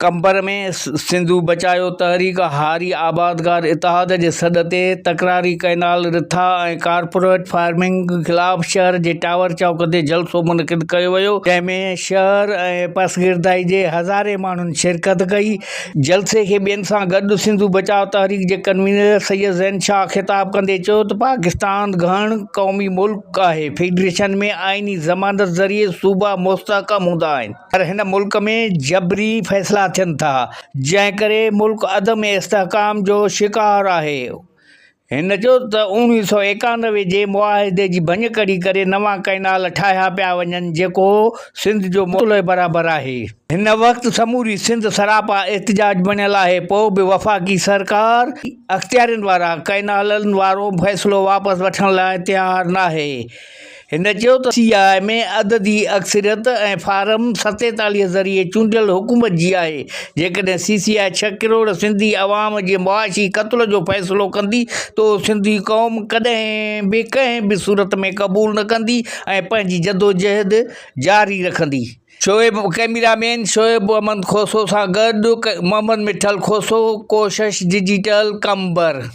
कंबर में सिंधु बचायो तहरीक हारी आबादगार इतिहाद जे सॾ ते तकरारी कैनाल रिथा ऐं कारपोरेट फार्मिंग ख़िलाफ़ शहर जे टावर चौक ते जलसो मुनक़िद कयो वियो, जंहिंमें शहर ऐं पसगिरदाई जे हज़ारे माण्हुनि शिरकत कई। जलसे खे ॿियनि सां गॾु सिंधु बचाओ तहरीक जे कन्वीनर सैयद ज़ैन शाह ख़िताब कंदे चयो त पाकिस्तान घण क़ौमी मुल्क आहे। फेडरेशन में आइनी ज़मानत ज़रिए सूबा मुस्तहकम हूंदा आहिनि, पर हिन मुल्क में जबरी फ़ैसिला थियनि था, जंहिं करे मुल्क अदम इस्तेहकाम जो शिकार आहे। हिन चयो त 1991 जे मुआहिदे जी भञकड़ी करे नवां कैनाल ठाहिया पिया वञनि, जेको सिंध जो मुल्क बराबरि आहे। हिन वक़्तु समूरी सिंध सरापा एहतिजाज बणियल आहे। पोइ बि वफ़ाक़ी सरकार अख़्तियारनि वारा कैनालनि वारो फ़ैसिलो वापसि वठण लाइ तयारु नाहे। हिन चयो त CI में अददी अक्सरियत ऐं फार्म 47 ज़रिए चूंडियल हुकूमत जी आहे। जेकॾहिं CCI 6 करोड़ सिंधी अवाम जे मुआशी क़त्ल जो फ़ैसिलो कंदी त सिंधी क़ौम कॾहिं बि कंहिं बि सूरत में क़बूल न कंदी ऐं पंहिंजी जदोजहद जारी रखंदी। शोएब कैमरामैन शोएब अहमद खोसो सां गॾु मोहम्मद मिठल खोसो, कोशिश डिजिटल, कंबर।